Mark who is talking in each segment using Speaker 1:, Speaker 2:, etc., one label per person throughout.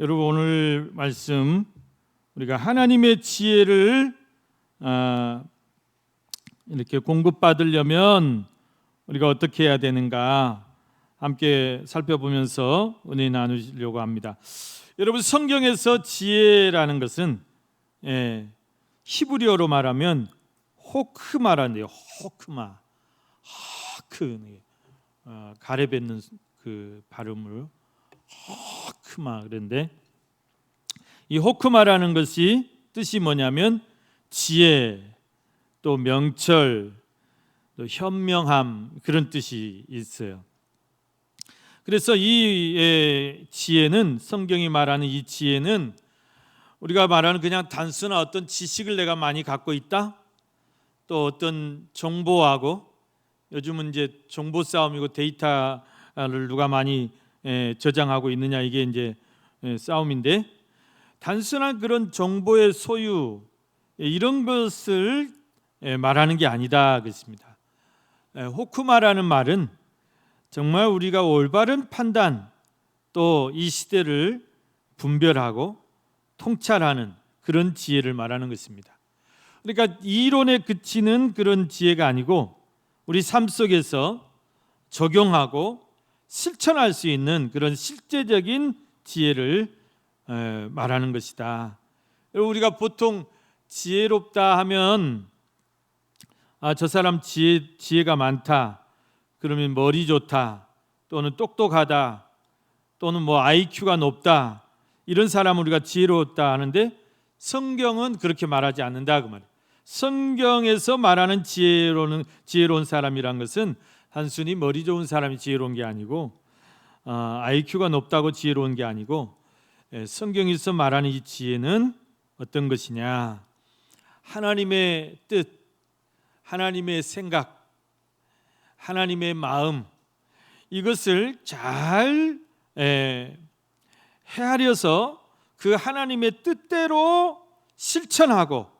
Speaker 1: 여러분, 오늘 말씀 우리가 하나님의 지혜를 이렇게 공급받으려면 우리가 어떻게 해야 되는가 함께 살펴보면서 은혜 나누려고 합니다. 여러분, 성경에서 지혜라는 것은 히브리어로 말하면 호크마라는데요. 호크마, 가래 뱉는 그 발음으로 호크마. 그런데 이 호크마라는 것이 뜻이 뭐냐면 지혜, 또 명철, 또 현명함, 그런 뜻이 있어요. 그래서 이 지혜는, 성경이 말하는 이 지혜는 우리가 말하는 그냥 단순한 어떤 지식을 내가 많이 갖고 있다, 또 어떤 정보하고, 요즘은 이제 정보 싸움이고 데이터를 누가 많이 저장하고 있느냐, 이게 이제 싸움인데, 단순한 그런 정보의 소유, 이런 것을 말하는 게 아니다 그렇습니다. 호크마라는 말은 정말 우리가 올바른 판단, 또 이 시대를 분별하고 통찰하는 그런 지혜를 말하는 것입니다. 그러니까 이론에 그치는 그런 지혜가 아니고 우리 삶 속에서 적용하고 실천할 수 있는 그런 실제적인 지혜를 말하는 것이다. 우리가 보통 지혜롭다 하면 저 사람 지혜가 많다, 그러면 머리 좋다, 또는 똑똑하다, 또는 뭐 IQ가 높다, 이런 사람을 우리가 지혜로웠다 하는데, 성경은 그렇게 말하지 않는다 그 말이에요. 성경에서 말하는 지혜로운 사람이란 것은 단순히 머리 좋은 사람이 지혜로운 게 아니고, IQ가 높다고 지혜로운 게 아니고, 성경에서 말하는 이 지혜는 어떤 것이냐, 하나님의 뜻, 하나님의 생각, 하나님의 마음, 이것을 잘 헤아려서 그 하나님의 뜻대로 실천하고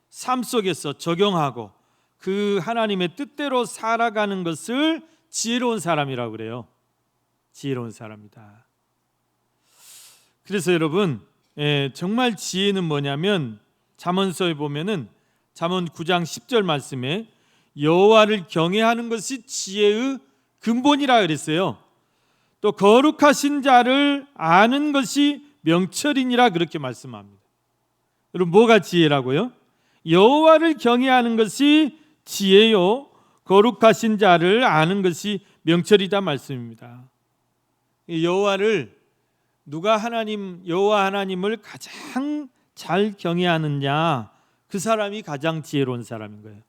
Speaker 1: 삶 속에서 적용하고 그 하나님의 뜻대로 살아가는 것을 지혜로운 사람이라고 그래요. 지혜로운 사람이다. 그래서 여러분, 정말 지혜는 뭐냐면, 잠언서에 보면은 잠언 9장 10절 말씀에 여호와를 경외하는 것이 지혜의 근본이라 그랬어요. 또 거룩하신 자를 아는 것이 명철이니라 그렇게 말씀합니다. 여러분, 뭐가 지혜라고요? 여호와를 경외하는 것이 지혜요, 거룩하신 자를 아는 것이 명철이다 말씀입니다. 여호와를, 누가 여호와 하나님을 가장 잘 경외하느냐, 그 사람이 가장 지혜로운 사람인 거예요.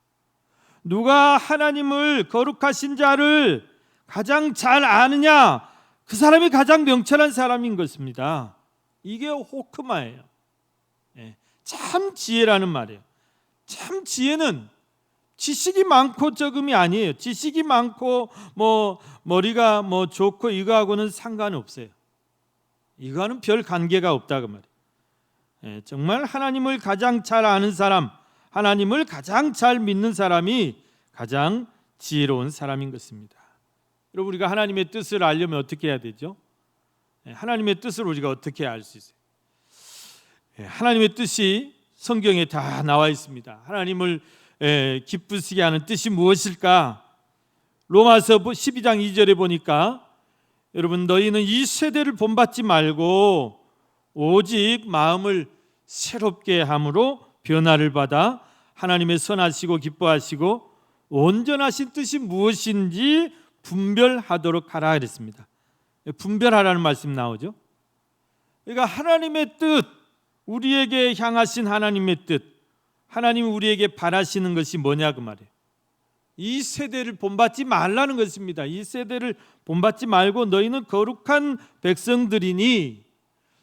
Speaker 1: 누가 하나님을, 거룩하신 자를 가장 잘 아느냐, 그 사람이 가장 명철한 사람인 것입니다. 이게 호크마예요. 참 지혜라는 말이에요. 참 지혜는 지식이 많고 적음이 아니에요. 지식이 많고 머리가 좋고 이거하고는 상관없어요. 이거는 별 관계가 없다 그 말이에요. 정말 하나님을 가장 잘 아는 사람, 하나님을 가장 잘 믿는 사람이 가장 지혜로운 사람인 것입니다. 여러분, 우리가 하나님의 뜻을 알려면 어떻게 해야 되죠? 하나님의 뜻을 우리가 어떻게 알 수 있어요? 하나님의 뜻이 성경에 다 나와 있습니다. 하나님을 기쁘시게 하는 뜻이 무엇일까? 로마서 12장 2절에 보니까, 여러분, 너희는 이 세대를 본받지 말고 오직 마음을 새롭게 함으로 변화를 받아 하나님의 선하시고 기뻐하시고 온전하신 뜻이 무엇인지 분별하도록 하라 그랬습니다. 분별하라는 말씀 나오죠. 그러니까 하나님의 뜻, 우리에게 향하신 하나님의 뜻, 하나님이 우리에게 바라시는 것이 뭐냐 그 말이에요. 이 세대를 본받지 말라는 것입니다. 이 세대를 본받지 말고 너희는 거룩한 백성들이니,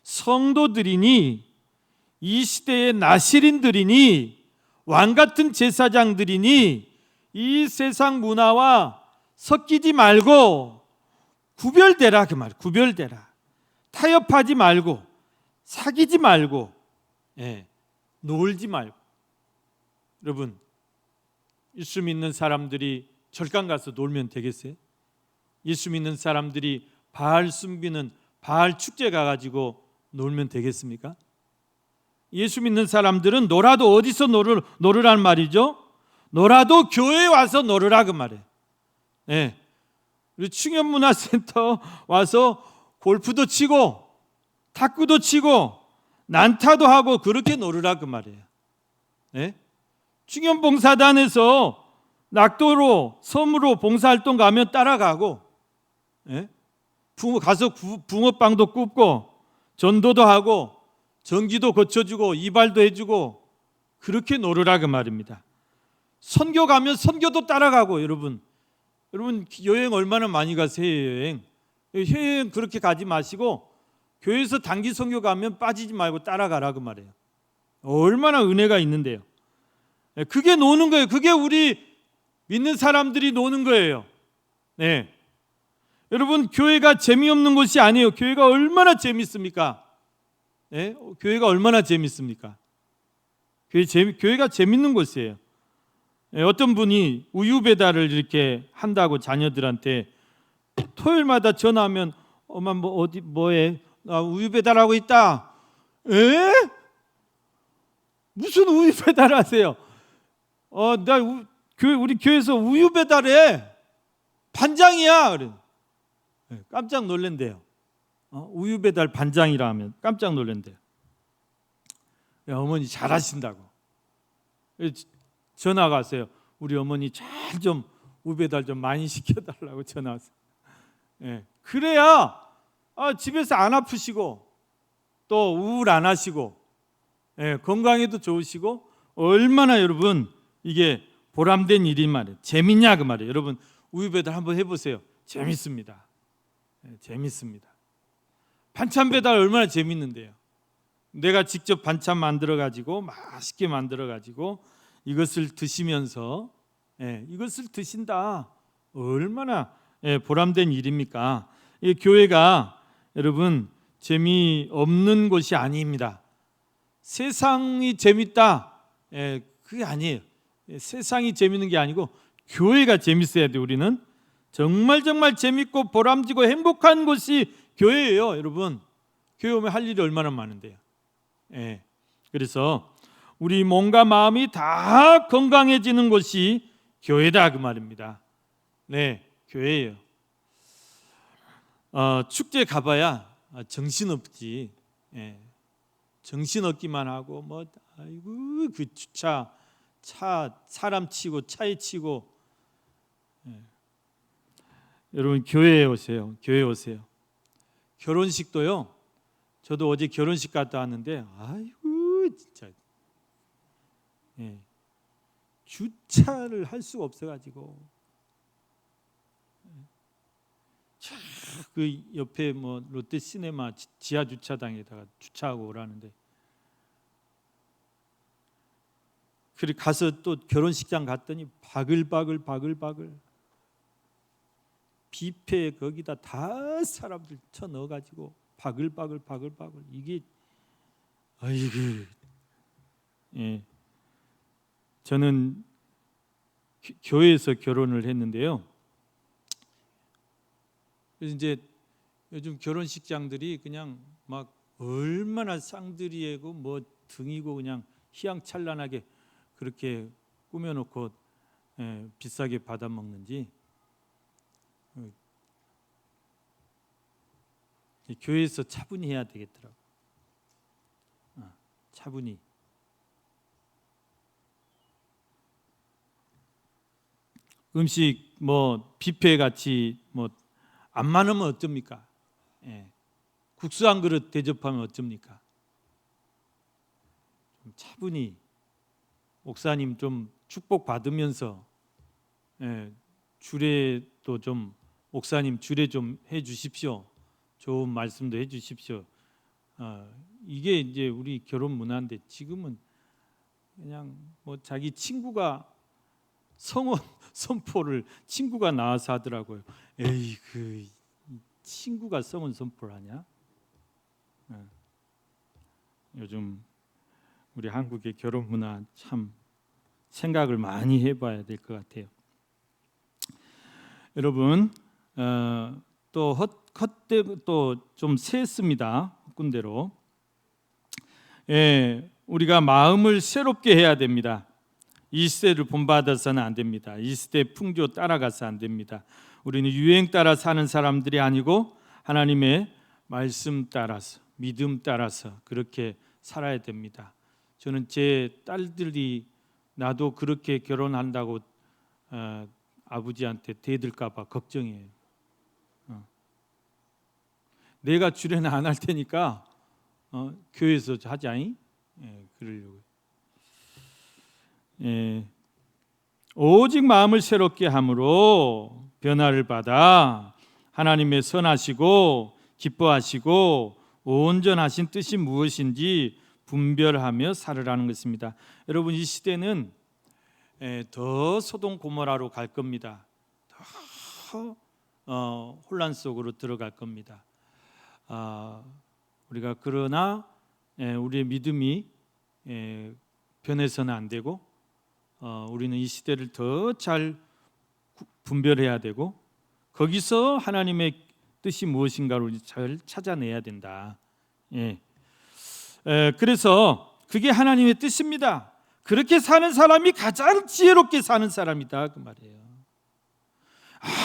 Speaker 1: 성도들이니, 이 시대의 나실인들이니, 왕같은 제사장들이니, 이 세상 문화와 섞이지 말고 구별되라 그 말. 구별되라. 타협하지 말고, 사귀지 말고, 놀지 말고. 여러분, 예수 믿는 사람들이 절간 가서 놀면 되겠어요? 예수 믿는 사람들이 바알 숨기는 바알 축제 가가지고 놀면 되겠습니까? 예수 믿는 사람들은 놀아도 어디서 놀으란 말이죠? 놀아도 교회에 와서 놀으라 그 말이에요. 네. 우리 충현문화센터 와서 골프도 치고 탁구도 치고 난타도 하고 그렇게 놀으라 그 말이에요. 네? 충현봉사단에서 낙도로 섬으로 봉사활동 가면 따라가고, 네? 가서 붕어빵도 굽고 전도도 하고 전기도 고쳐주고 이발도 해주고 그렇게 놀으라 그 말입니다. 선교 가면 선교도 따라가고. 여러분 여행 얼마나 많이 가세요? 여행 그렇게 가지 마시고 교회에서 단기 선교 가면 빠지지 말고 따라가라 그 말이에요. 얼마나 은혜가 있는데요. 그게 노는 거예요. 그게 우리 믿는 사람들이 노는 거예요. 네. 여러분 교회가 재미없는 곳이 아니에요. 교회가 얼마나 재밌습니까? 네? 교회가 얼마나 재밌습니까? 교회가 재밌는 곳이에요. 네, 어떤 분이 우유 배달을 이렇게 한다고 자녀들한테 토요일마다 전화하면 엄마 뭐해? 나 우유 배달하고 있다. 에? 무슨 우유 배달하세요? 우리 교회에서 우유 배달해. 반장이야. 그래. 깜짝 놀란대요. 우유 배달 반장이라 하면 깜짝 놀란대요. 어머니 잘하신다고. 전화가 왔어요. 우리 어머니 잘 좀 우유 배달 좀 많이 시켜달라고 전화 왔어요. 그래야 집에서 안 아프시고 또 우울 안 하시고 건강에도 좋으시고 얼마나 여러분 이게 보람된 일인 말이에요. 재밌냐 그 말이에요. 여러분 우유 배달 한번 해보세요. 재밌습니다. 재밌습니다. 반찬 배달 얼마나 재밌는데요. 내가 직접 반찬 만들어 가지고 맛있게 만들어 가지고 이것을 드시면서 이것을 드신다. 얼마나 보람된 일입니까? 이 교회가 여러분 재미없는 곳이 아닙니다. 세상이 재밌다. 그게 아니에요. 세상이 재밌는 게 아니고 교회가 재밌어야 돼. 우리는 정말 재밌고 보람지고 행복한 곳이 교회예요. 여러분 교회 오면 할 일이 얼마나 많은데요. 그래서 우리 몸과 마음이 다 건강해지는 곳이 교회다 그 말입니다. 네, 교회예요. 축제 가봐야 정신없지. 정신없기만 하고 아이고 그 차 사람 치고 차에 치고. 여러분 교회에 오세요. 교회 오세요. 결혼식도요. 저도 어제 결혼식 갔다 왔는데 아이고 진짜 주차를 할 수가 없어가지고 그 옆에 롯데시네마 지하 주차장에다가 주차하고 오라는데 그래 가서 또 결혼식장 갔더니 바글바글 뷔페에 거기다 다 사람들 쳐 넣어가지고 바글바글 이게 아이고 저는 교회에서 결혼을 했는데요. 그래서 이제 요즘 결혼식장들이 그냥 막 얼마나 쌍들이고 등이고 그냥 휘황찬란하게 그렇게 꾸며놓고 비싸게 받아먹는지 교회에서 차분히 해야 되겠더라고. 차분히. 음식 뷔페 같이 안 많으면 어쩝니까? 국수 한 그릇 대접하면 어쩝니까? 좀 차분히 목사님 좀 축복 받으면서 주례도 좀 목사님 주례 좀 해주십시오. 좋은 말씀도 해주십시오. 이게 이제 우리 결혼 문화인데 지금은 그냥 자기 친구가 성원 선포를 친구가 나와서 하더라고요. 에이 그 친구가 성원 선포를 하냐? 요즘 우리 한국의 결혼 문화 참 생각을 많이 해봐야 될 것 같아요. 여러분 또 헛되고 또 좀 세습니다. 헛군대로 우리가 마음을 새롭게 해야 됩니다. 이 시대를 본받아서는 안 됩니다. 이 시대 풍조 따라가서 안 됩니다. 우리는 유행 따라 사는 사람들이 아니고 하나님의 말씀 따라서, 믿음 따라서 그렇게 살아야 됩니다. 저는 제 딸들이 나도 그렇게 결혼한다고 아버지한테 대들까 봐 걱정이에요. 내가 주례는 안 할 테니까 교회에서 하자잉. 그러려고. 오직 마음을 새롭게 함으로 변화를 받아 하나님의 선하시고 기뻐하시고 온전하신 뜻이 무엇인지 분별하며 살으라는 것입니다. 여러분, 이 시대는 더 소돔 고모라로 갈 겁니다. 더 혼란 속으로 들어갈 겁니다. 우리가 그러나 우리의 믿음이 변해서는 안 되고 우리는 이 시대를 더 잘 분별해야 되고 거기서 하나님의 뜻이 무엇인가를 잘 찾아내야 된다. 그래서 그게 하나님의 뜻입니다. 그렇게 사는 사람이 가장 지혜롭게 사는 사람이다 그 말이에요.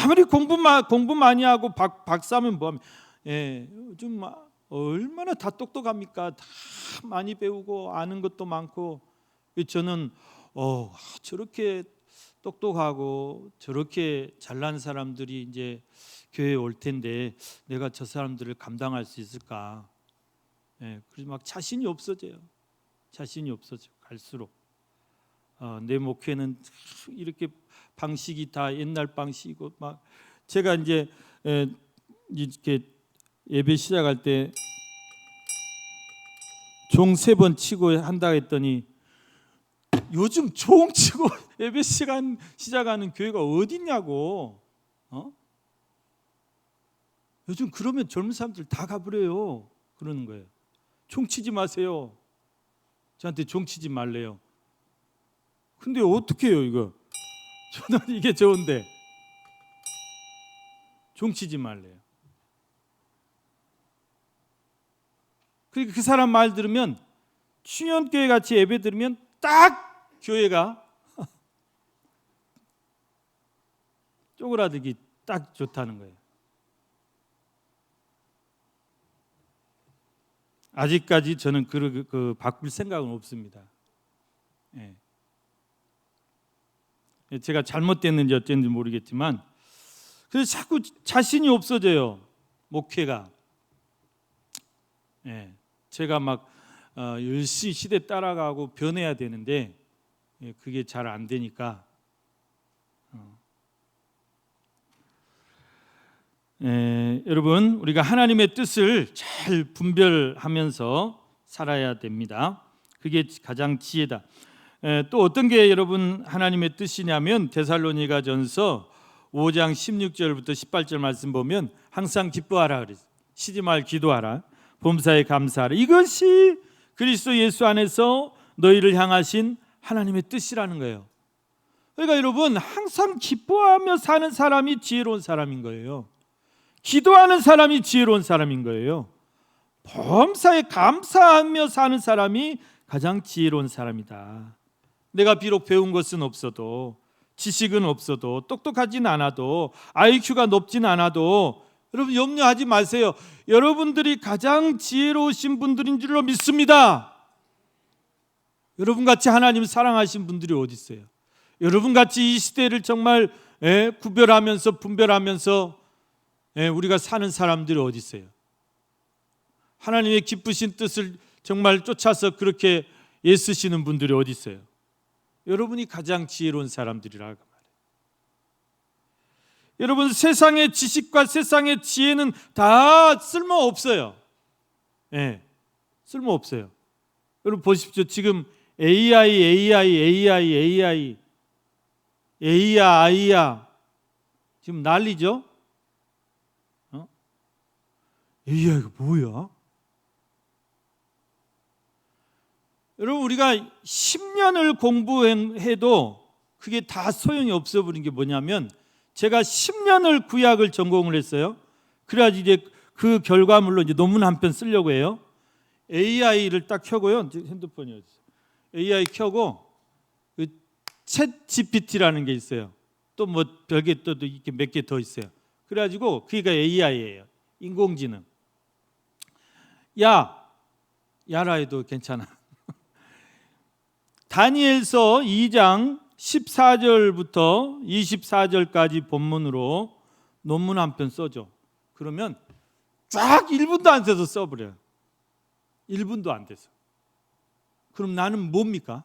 Speaker 1: 아무리 공부 많이 하고 박사면 뭐하면 요즘 얼마나 다 똑똑합니까? 다 많이 배우고 아는 것도 많고. 저는 저렇게 똑똑하고 저렇게 잘난 사람들이 이제 교회에 올 텐데 내가 저 사람들을 감당할 수 있을까? 그래서 막 자신이 없어져요. 자신이 없어져 갈수록 내 목회는 이렇게 방식이 다 옛날 방식이고 막 제가 이제 이렇게 예배 시작할 때 종 3번 치고 한다 했더니 요즘 종 치고 예배 시간 시작하는 교회가 어딨냐고. 요즘 그러면 젊은 사람들 다 가버려요. 그러는 거예요. 종 치지 마세요. 저한테 종 치지 말래요. 근데 어떻게 해요 이거? 저는 이게 좋은데 종 치지 말래요. 그러니까 그 사람 말 들으면 충현교회 같이 예배 들으면 딱 교회가 쪼그라들기 딱 좋다는 거예요. 아직까지 저는 그 바꿀 생각은 없습니다. 제가 잘못됐는지 어쨌는지 모르겠지만 그래서 자꾸 자신이 없어져요. 목회가. 제가 막 열심히 시대 따라가고 변해야 되는데 그게 잘 안 되니까 여러분 우리가 하나님의 뜻을 잘 분별하면서 살아야 됩니다. 그게 가장 지혜다. 또 어떤 게 여러분 하나님의 뜻이냐면 데살로니가전서 5장 16절부터 18절 말씀 보면 항상 기뻐하라 그랬어요. 쉬지 말 기도하라. 범사에 감사하라. 이것이 그리스도 예수 안에서 너희를 향하신 하나님의 뜻이라는 거예요. 그러니까 여러분 항상 기뻐하며 사는 사람이 지혜로운 사람인 거예요. 기도하는 사람이 지혜로운 사람인 거예요. 범사에 감사하며 사는 사람이 가장 지혜로운 사람이다. 내가 비록 배운 것은 없어도 지식은 없어도 똑똑하진 않아도 IQ가 높진 않아도 여러분 염려하지 마세요. 여러분들이 가장 지혜로우신 분들인 줄로 믿습니다. 여러분같이 하나님 사랑하신 분들이 어디 있어요? 여러분같이 이 시대를 정말 구별하면서 분별하면서 우리가 사는 사람들이 어디 있어요? 하나님의 기쁘신 뜻을 정말 쫓아서 그렇게 애쓰시는 분들이 어디 있어요? 여러분이 가장 지혜로운 사람들이라고 말해요. 여러분 세상의 지식과 세상의 지혜는 다 쓸모없어요. 쓸모없어요. 여러분 보십시오. 지금 AI 지금 난리죠? AI가 뭐야? 여러분 우리가 10년을 공부해도 그게 다 소용이 없어 버린 게 뭐냐면 제가 10년을 구약을 전공을 했어요. 그래야지 이제 그 결과물로 이제 논문 한 편 쓰려고 해요. AI를 딱 켜고요. 핸드폰이 어디 있어요? AI 켜고 그 챗 GPT라는 게 있어요. 또 뭐 별게 또 이렇게 몇 개 더 있어요. 그래가지고 그게 AI예요. 인공지능. 야라 해도 괜찮아. 다니엘서 2장 14절부터 24절까지 본문으로 논문 한 편 써줘. 그러면 쫙 1분도 안 돼서 써버려요. 1분도 안 돼서. 그럼 나는 뭡니까?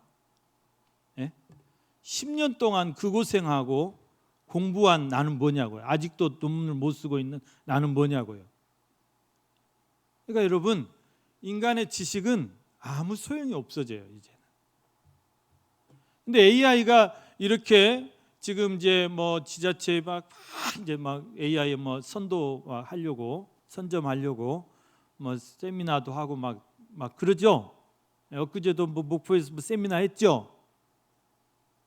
Speaker 1: 10년 동안 그 고생하고 공부한 나는 뭐냐고요. 아직도 논문을 못 쓰고 있는 나는 뭐냐고요. 그러니까 여러분, 인간의 지식은 아무 소용이 없어져요, 이제는. 근데 AI가 이렇게 지금 이제 뭐 지자체 막 이제 막 AI 뭐 선도하려고 선점하려고 뭐 세미나도 하고 막 그러죠. 엊그제도 뭐 목포에서 뭐 세미나 했죠.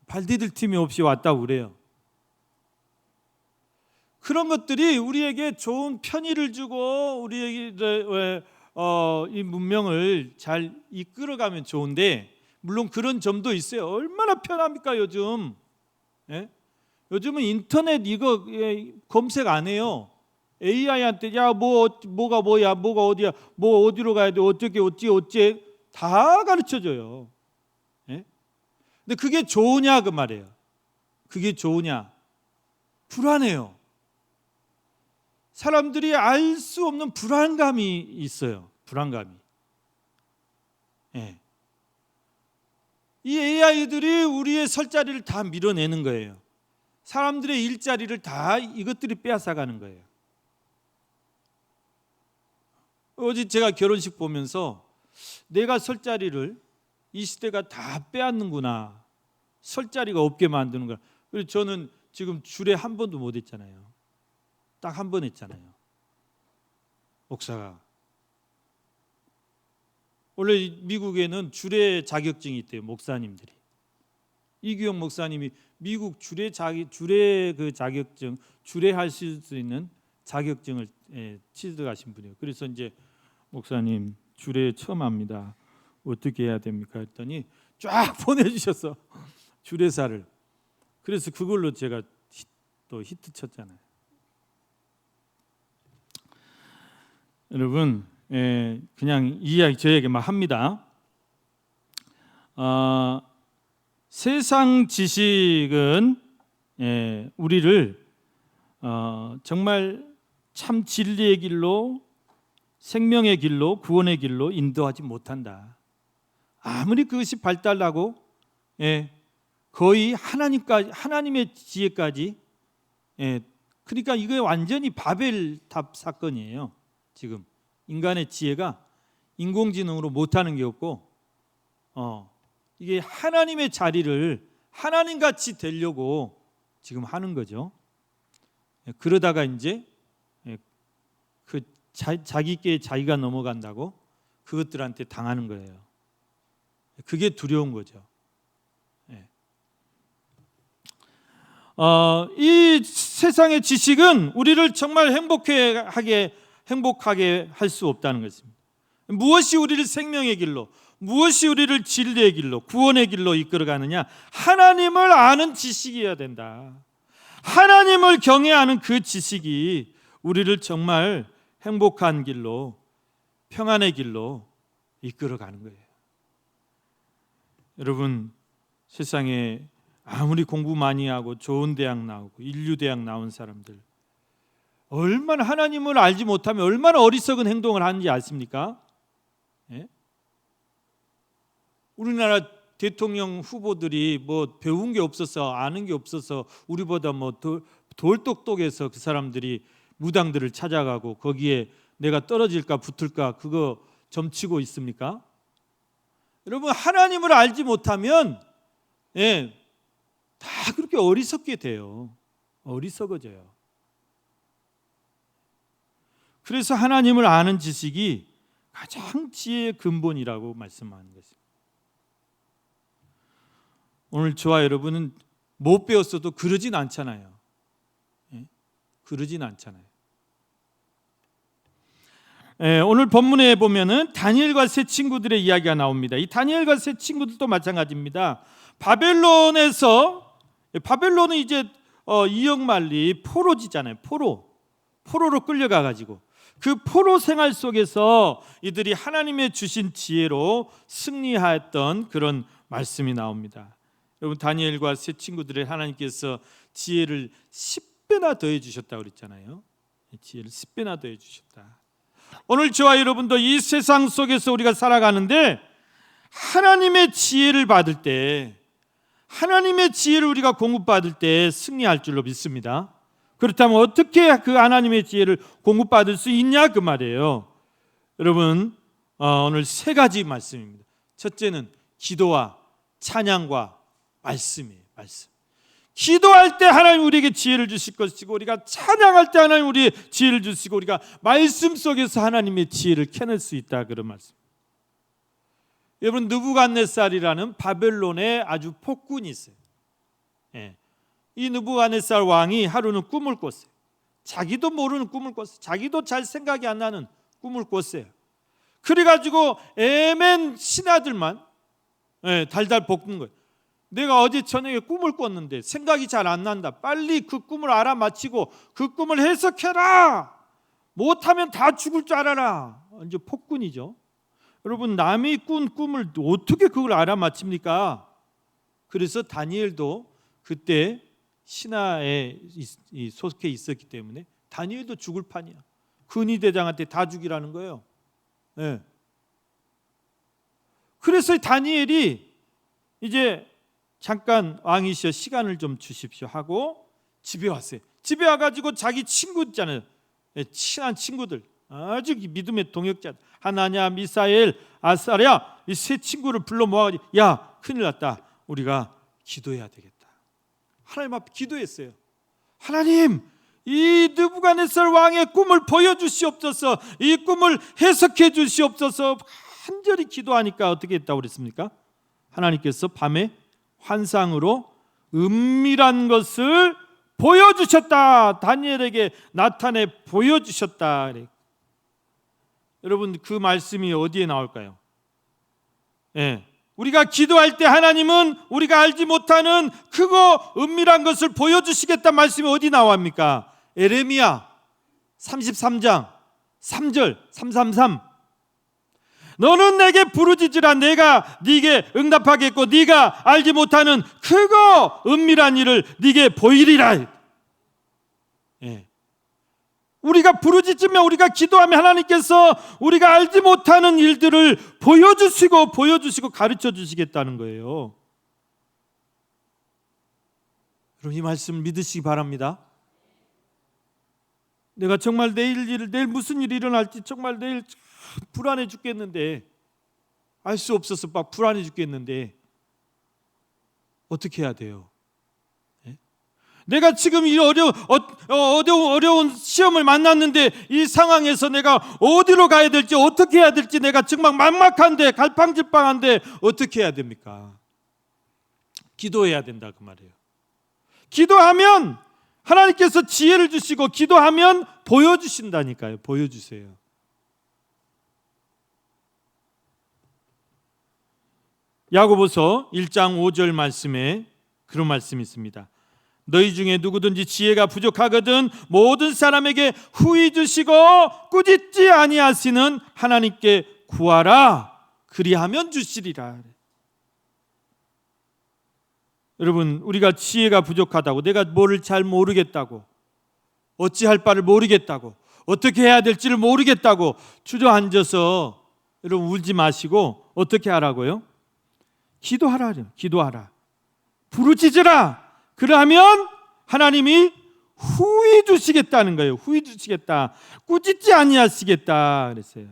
Speaker 1: 발디딜 틈이 없이 왔다고 그래요. 그런 것들이 우리에게 좋은 편의를 주고 우리에게 이 문명을 잘 이끌어가면 좋은데, 물론 그런 점도 있어요. 얼마나 편합니까 요즘? 요즘은 인터넷 이거 검색 안 해요. AI한테 뭐가 뭐야, 뭐가 어디야, 뭐 어디로 가야 돼, 어째 다 가르쳐줘요. 근데 그게 좋으냐 그 말이에요. 그게 좋으냐? 불안해요. 사람들이 알 수 없는 불안감이 있어요. 불안감이. 이 AI들이 우리의 설 자리를 다 밀어내는 거예요. 사람들의 일자리를 다 이것들이 빼앗아가는 거예요. 어제 제가 결혼식 보면서 내가 설 자리를 이 시대가 다 빼앗는구나. 설 자리가 없게 만드는구나. 그래서 저는 지금 주례 한 번도 못 했잖아요. 딱 한 번 했잖아요. 목사가. 원래 미국에는 주례 자격증이 있대요. 목사님들이. 이규영 목사님이 미국 주례 그 자격증, 주례하실 수 있는 자격증을 취득하신 분이에요. 그래서 이제 목사님 주례 처음 합니다. 어떻게 해야 됩니까? 했더니 쫙 보내주셔서 주례사를. 그래서 그걸로 제가 또 히트 쳤잖아요. 여러분, 그냥 이 이야기 저 얘기만 합니다. 세상 지식은 우리를 정말 참 진리의 길로, 생명의 길로, 구원의 길로 인도하지 못한다. 아무리 그것이 발달하고 거의 하나님의 지혜까지, 그러니까 이게 완전히 바벨탑 사건이에요. 지금 인간의 지혜가 인공지능으로 못하는 게 없고, 이게 하나님의 자리를 하나님같이 되려고 지금 하는 거죠. 그러다가 이제 그 자기께 자기가 넘어간다고 그것들한테 당하는 거예요. 그게 두려운 거죠. 이 세상의 지식은 우리를 정말 행복하게 할 수 없다는 것입니다. 무엇이 우리를 생명의 길로, 무엇이 우리를 진리의 길로, 구원의 길로 이끌어가느냐? 하나님을 아는 지식이어야 된다. 하나님을 경외하는 그 지식이 우리를 정말 행복한 길로, 평안의 길로 이끌어가는 거예요. 여러분, 세상에 아무리 공부 많이 하고 좋은 대학 나오고 인류대학 나온 사람들, 얼마나 하나님을 알지 못하면 얼마나 어리석은 행동을 하는지 아십니까? 우리나라 대통령 후보들이 뭐 배운 게 없어서, 아는 게 없어서, 우리보다 뭐 돌 똑똑해서 그 사람들이 무당들을 찾아가고 거기에 내가 떨어질까 붙을까 그거 점치고 있습니까? 여러분, 하나님을 알지 못하면 다 그렇게 어리석게 돼요. 어리석어져요. 그래서 하나님을 아는 지식이 가장 지혜의 근본이라고 말씀하는 것입니다. 오늘 저와 여러분은 못 배웠어도 그러진 않잖아요. 그러진 않잖아요. 오늘 본문에 보면은 다니엘과 세 친구들의 이야기가 나옵니다. 이 다니엘과 세 친구들도 마찬가지입니다. 바벨론은 이제 이역만리 포로지잖아요. 포로로 끌려가 가지고 그 포로 생활 속에서 이들이 하나님의 주신 지혜로 승리하였던 그런 말씀이 나옵니다. 여러분, 다니엘과 세 친구들의 하나님께서 지혜를 10배나 더해 주셨다고 그랬잖아요. 지혜를 10배나 더해 주셨다. 오늘 저와 여러분도 이 세상 속에서 우리가 살아가는데 하나님의 지혜를 받을 때, 하나님의 지혜를 우리가 공급받을 때 승리할 줄로 믿습니다. 그렇다면 어떻게 그 하나님의 지혜를 공급받을 수 있냐 그 말이에요. 여러분, 오늘 세 가지 말씀입니다. 첫째는 기도와 찬양과 말씀이에요. 말씀. 기도할 때 하나님 우리에게 지혜를 주실 것이고, 우리가 찬양할 때 하나님 우리의 지혜를 주시고, 우리가 말씀 속에서 하나님의 지혜를 캐낼 수 있다, 그런 말씀. 여러분, 느부갓네살이라는 바벨론의 아주 폭군이 있어요. 이 느부갓네살 왕이 하루는 꿈을 꿨어요. 자기도 모르는 꿈을 꿨어요. 자기도 잘 생각이 안 나는 꿈을 꿨어요. 그래가지고 애맨 신하들만 달달 볶는 거예요. 내가 어제 저녁에 꿈을 꿨는데 생각이 잘 안 난다. 빨리 그 꿈을 알아맞히고 그 꿈을 해석해라. 못하면 다 죽을 줄 알아라. 이제 폭군이죠. 여러분, 남이 꾼 꿈을 어떻게 그걸 알아맞힙니까? 그래서 다니엘도 그때 신하에 속해 있었기 때문에 다니엘도 죽을 판이야. 근위대장한테 다 죽이라는 거예요. 그래서 다니엘이 이제 잠깐 왕이시여 시간을 좀 주십시오 하고 집에 왔어요. 집에 와가지고 자기 친구 있잖아요. 친한 친구들, 아주 믿음의 동역자 하나냐, 미사엘, 아사랴, 이 세 친구를 불러 모아가지고, 야, 큰일 났다. 우리가 기도해야 되겠다. 하나님 앞에 기도했어요. 하나님, 이 느부갓네살 왕의 꿈을 보여주시옵소서. 이 꿈을 해석해 주시옵소서. 간절히 기도하니까 어떻게 했다고 그랬습니까? 하나님께서 밤에 환상으로 은밀한 것을 보여주셨다. 다니엘에게 나타내 보여주셨다. 여러분, 그 말씀이 어디에 나올까요? 우리가 기도할 때 하나님은 우리가 알지 못하는 크고 은밀한 것을 보여주시겠다 말씀이 어디 나옵니까? 에레미야 33장 3절 333. 너는 내게 부르짖으라. 내가 네게 응답하겠고 네가 알지 못하는 크고 은밀한 일을 네게 보이리라. 우리가 부르짖으면, 우리가 기도하면 하나님께서 우리가 알지 못하는 일들을 보여주시고 가르쳐 주시겠다는 거예요. 여러분, 이 말씀 믿으시기 바랍니다. 내가 정말 내일 무슨 일이 일어날지 정말 내일 불안해 죽겠는데, 알 수 없어서 막 불안해 죽겠는데 어떻게 해야 돼요? 내가 지금 이 어려운 시험을 만났는데 이 상황에서 내가 어디로 가야 될지, 어떻게 해야 될지 내가 정말 막막한데, 갈팡질팡한데 어떻게 해야 됩니까? 기도해야 된다 그 말이에요. 기도하면 하나님께서 지혜를 주시고, 기도하면 보여주신다니까요. 보여주세요. 야고보서 1장 5절 말씀에 그런 말씀이 있습니다. 너희 중에 누구든지 지혜가 부족하거든 모든 사람에게 후히 주시고 꾸짖지 아니하시는 하나님께 구하라. 그리하면 주시리라. 여러분, 우리가 지혜가 부족하다고, 내가 뭐를 잘 모르겠다고, 어찌할 바를 모르겠다고, 어떻게 해야 될지를 모르겠다고 주저앉아서 여러분 울지 마시고 어떻게 하라고요? 기도하라. 부르짖으라. 그러면 하나님이 후히 주시겠다는 거예요. 후히 주시겠다. 꾸짖지 아니하시겠다 그랬어요.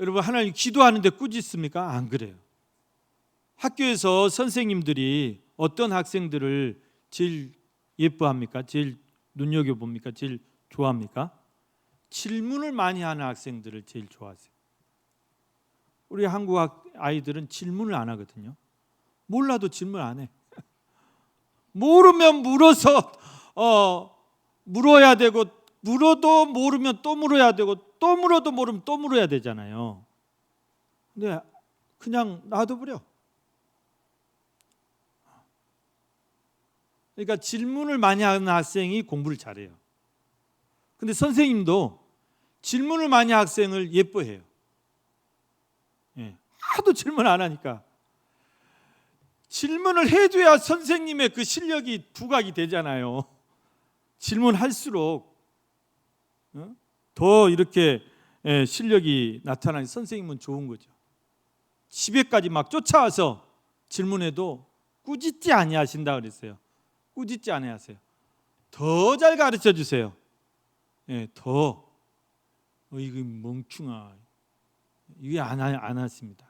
Speaker 1: 여러분, 하나님 기도하는데 꾸짖습니까? 안 그래요. 학교에서 선생님들이 어떤 학생들을 제일 예뻐합니까? 제일 눈여겨봅니까? 제일 좋아합니까? 질문을 많이 하는 학생들을 제일 좋아하세요. 우리 한국 아이들은 질문을 안 하거든요. 몰라도 질문 안 해. 모르면 물어서 물어야 되고 물어도 모르면 또 물어야 되고 또 물어도 모르면 또 물어야 되잖아요. 근데 그냥 놔둬버려. 그러니까 질문을 많이 하는 학생이 공부를 잘해요. 근데 선생님도 질문을 많이 하는 학생을 예뻐해요. 하도 질문 안 하니까. 질문을 해줘야 선생님의 그 실력이 부각이 되잖아요. 질문할수록 더 이렇게 실력이 나타나니 선생님은 좋은 거죠. 집에까지 막 쫓아와서 질문해도 꾸짖지 아니하신다 그랬어요. 꾸짖지 아니하세요. 더 잘 가르쳐 주세요. 더. 이거 멍충아. 이게 안 하십니다.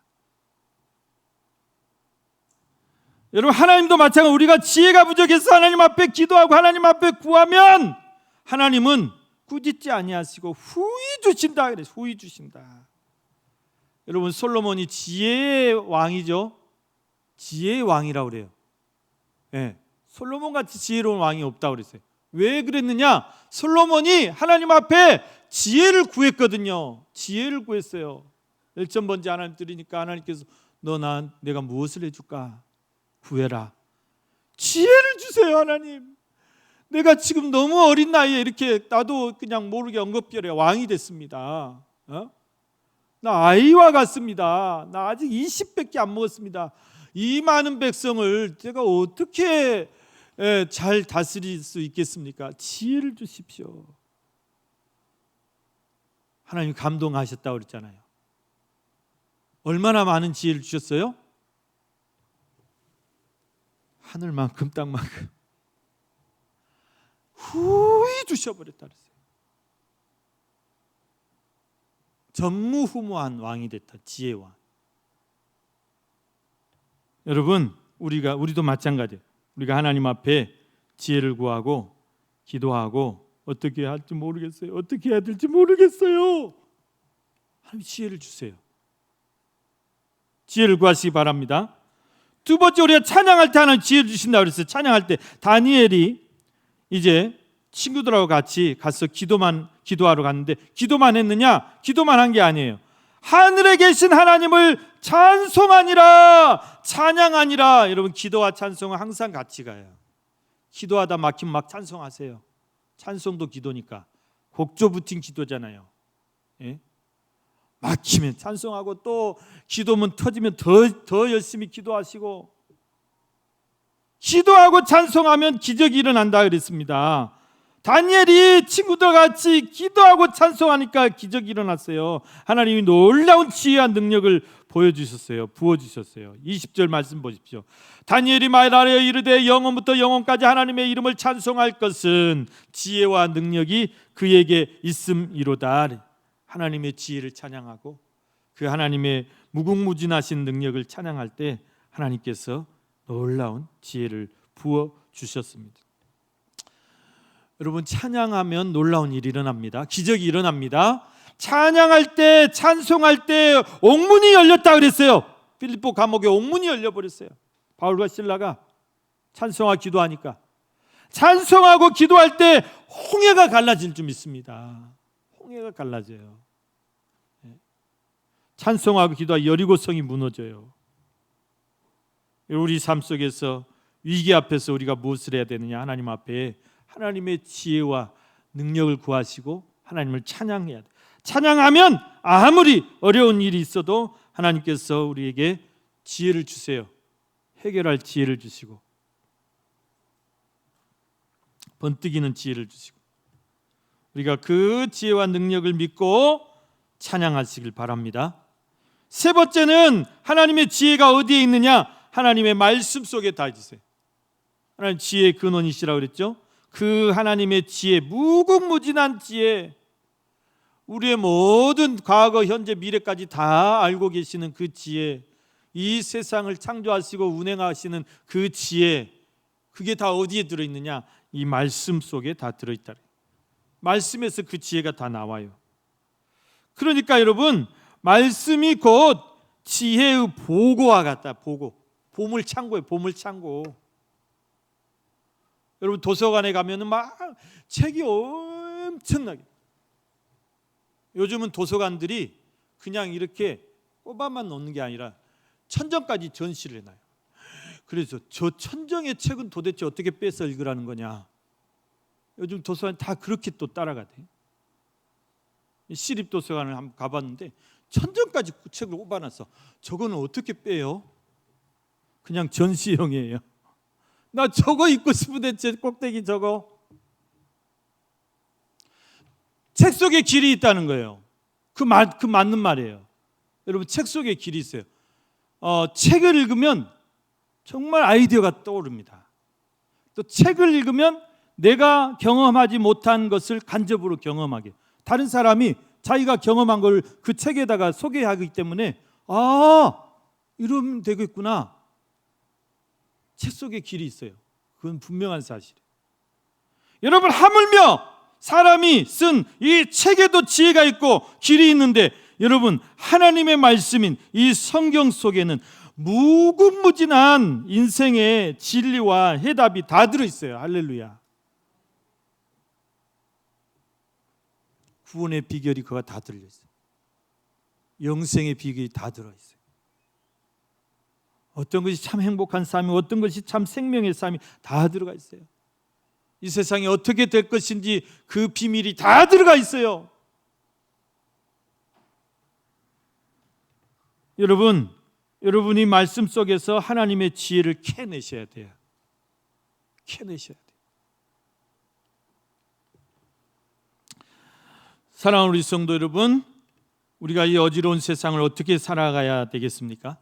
Speaker 1: 여러분, 하나님도 마찬가지로 우리가 지혜가 부족해서 하나님 앞에 기도하고 하나님 앞에 구하면 하나님은 꾸짖지 아니하시고 후히 주신다 그래요. 후히 주신다. 여러분, 솔로몬이 지혜의 왕이죠. 지혜의 왕이라고 그래요. 솔로몬 같이 지혜로운 왕이 없다고 그랬어요. 왜 그랬느냐? 솔로몬이 하나님 앞에 지혜를 구했거든요. 지혜를 구했어요. 일천번째 하나님 드리니까 하나님께서 내가 무엇을 해줄까? 구해라. 지혜를 주세요, 하나님. 내가 지금 너무 어린 나이에 이렇게 나도 그냥 모르게 엉겁결에 왕이 됐습니다. 나 아이와 같습니다. 나 아직 20밖에 안 먹었습니다. 이 많은 백성을 제가 어떻게 잘 다스릴 수 있겠습니까? 지혜를 주십시오. 하나님 감동하셨다고 그랬잖아요. 얼마나 많은 지혜를 주셨어요? 하늘만큼 땅만큼 후히 주셔버렸다 그랬어요. 전무후무한 왕이 됐다. 지혜의 왕. 여러분, 우리도 마찬가지예요. 우리가 하나님 앞에 지혜를 구하고 기도하고 어떻게 해야 할지 모르겠어요. 어떻게 해야 될지 모르겠어요. 하나님 지혜를 주세요. 지혜를 구하시기 바랍니다. 두 번째, 우리가 찬양할 때 하나님 지혜를 주신다고 그랬어요. 찬양할 때 다니엘이 이제 친구들하고 같이 가서 기도하러 갔는데 기도만 했느냐? 기도만 한 게 아니에요. 하늘에 계신 하나님을 찬송하니라, 찬양하니라. 여러분, 기도와 찬송은 항상 같이 가요. 기도하다 막히면 막 찬송하세요. 찬송도 기도니까. 곡조 붙인 기도잖아요. 막히면 찬송하고 또 기도문 터지면 더 열심히 기도하시고, 기도하고 찬송하면 기적이 일어난다 그랬습니다. 다니엘이 친구들 같이 기도하고 찬송하니까 기적이 일어났어요. 하나님이 놀라운 지혜와 능력을 보여주셨어요. 부어주셨어요. 20절 말씀 보십시오. 다니엘이 말하여 이르되 영원부터 영원까지 하나님의 이름을 찬송할 것은 지혜와 능력이 그에게 있음이로다. 하나님의 지혜를 찬양하고 그 하나님의 무궁무진하신 능력을 찬양할 때 하나님께서 놀라운 지혜를 부어주셨습니다. 여러분, 찬양하면 놀라운 일이 일어납니다. 기적이 일어납니다. 찬양할 때, 찬송할 때 옥문이 열렸다 그랬어요. 빌립보 감옥에 옥문이 열려버렸어요. 바울과 실라가 찬송하고 기도하니까. 찬송하고 기도할 때 홍해가 갈라질 줄 믿습니다. 홍해가 갈라져요. 찬송하고 기도하고 여리고성이 무너져요. 우리 삶 속에서 위기 앞에서 우리가 무엇을 해야 되느냐? 하나님 앞에 하나님의 지혜와 능력을 구하시고 하나님을 찬양해야 돼. 찬양하면 아무리 어려운 일이 있어도 하나님께서 우리에게 지혜를 주세요. 해결할 지혜를 주시고 번뜩이는 지혜를 주시고 우리가 그 지혜와 능력을 믿고 찬양하시길 바랍니다. 세 번째는 하나님의 지혜가 어디에 있느냐? 하나님의 말씀 속에 다 있으세요. 하나님 지혜의 근원이시라고 그랬죠. 그 하나님의 지혜, 무궁무진한 지혜, 우리의 모든 과거, 현재, 미래까지 다 알고 계시는 그 지혜, 이 세상을 창조하시고 운행하시는 그 지혜, 그게 다 어디에 들어있느냐? 이 말씀 속에 다 들어있다. 말씀에서 그 지혜가 다 나와요. 그러니까 여러분, 말씀이 곧 지혜의 보고와 같다. 보물창고예요. 보물창고. 여러분, 도서관에 가면은 막 책이 엄청나게. 요즘은 도서관들이 그냥 이렇게 꼽아만 놓는 게 아니라 천정까지 전시를 해놔요. 그래서 저 천정의 책은 도대체 어떻게 빼서 읽으라는 거냐. 요즘 도서관 다 그렇게 또 따라가대. 시립도서관을 한번 가봤는데 천정까지 책을 꼽아놨어. 저거는 어떻게 빼요? 그냥 전시용이에요. 나 저거 입고 싶은데 제 꼭대기 저거. 책 속에 길이 있다는 거예요. 그 맞는 말이에요. 여러분, 책 속에 길이 있어요. 책을 읽으면 정말 아이디어가 떠오릅니다. 또 책을 읽으면 내가 경험하지 못한 것을 간접으로 경험하게. 다른 사람이 자기가 경험한 걸 그 책에다가 소개하기 때문에 이러면 되겠구나. 책 속에 길이 있어요. 그건 분명한 사실이에요. 여러분, 하물며 사람이 쓴 이 책에도 지혜가 있고 길이 있는데, 여러분, 하나님의 말씀인 이 성경 속에는 무궁무진한 인생의 진리와 해답이 다 들어있어요. 할렐루야. 구원의 비결이 그가 다 들려있어요. 영생의 비결이 다 들어있어요. 어떤 것이 참 행복한 삶이, 어떤 것이 참 생명의 삶이 다 들어가 있어요. 이 세상이 어떻게 될 것인지 그 비밀이 다 들어가 있어요. 여러분이 말씀 속에서 하나님의 지혜를 캐내셔야 돼요. 캐내셔야 돼요. 사랑하는 우리 성도 여러분, 우리가 이 어지러운 세상을 어떻게 살아가야 되겠습니까?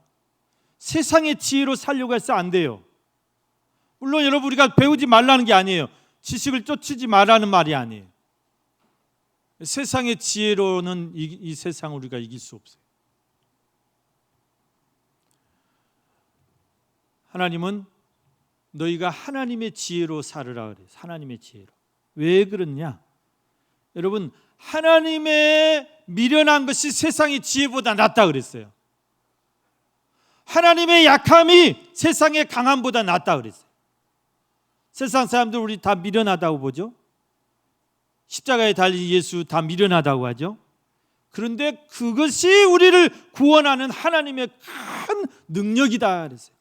Speaker 1: 세상의 지혜로 살려고 해서 안 돼요. 물론 여러분, 우리가 배우지 말라는 게 아니에요. 지식을 쫓지 말라는 말이 아니에요. 세상의 지혜로는 이 세상을 우리가 이길 수 없어요. 하나님은 너희가 하나님의 지혜로 살으라 그래요. 하나님의 지혜로. 왜 그러냐? 여러분, 하나님의 미련한 것이 세상의 지혜보다 낫다 그랬어요. 하나님의 약함이 세상의 강함보다 낫다 그랬어요. 세상 사람들 우리 다 미련하다고 보죠. 십자가에 달린 예수 다 미련하다고 하죠. 그런데 그것이 우리를 구원하는 하나님의 큰 능력이다 그랬어요.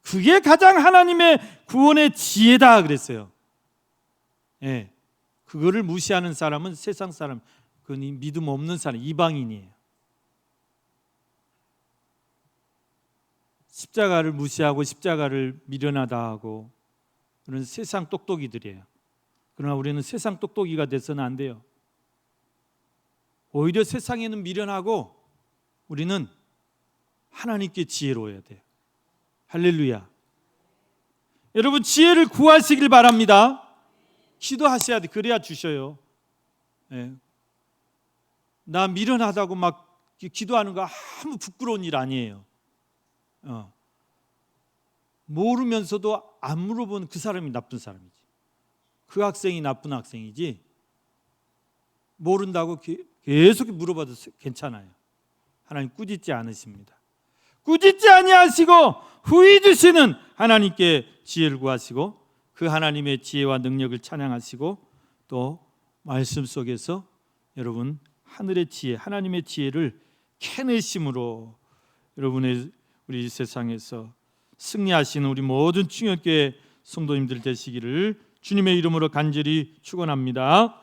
Speaker 1: 그게 가장 하나님의 구원의 지혜다 그랬어요. 예, 그거를 무시하는 사람은 세상 사람, 그건 믿음 없는 사람, 이방인이에요. 십자가를 무시하고 십자가를 미련하다 하고 그런 세상 똑똑이들이에요. 그러나 우리는 세상 똑똑이가 돼서는 안 돼요. 오히려 세상에는 미련하고 우리는 하나님께 지혜로워야 돼요. 할렐루야. 여러분, 지혜를 구하시길 바랍니다. 기도하셔야 돼. 그래야 주셔요. 네. 나 미련하다고 막 기도하는 거 아무 부끄러운 일 아니에요. 모르면서도 안 물어본 그 사람이 나쁜 사람이지. 그 학생이 나쁜 학생이지. 모른다고 계속 물어봐도 괜찮아요. 하나님 꾸짖지 않으십니다. 꾸짖지 아니하시고 후히 주시는 하나님께 지혜를 구하시고 그 하나님의 지혜와 능력을 찬양하시고 또 말씀 속에서 여러분 하늘의 지혜, 하나님의 지혜를 캐내심으로 여러분의 우리 세상에서 승리하시는 우리 모든 충격교회 성도님들 되시기를 주님의 이름으로 간절히 축원합니다.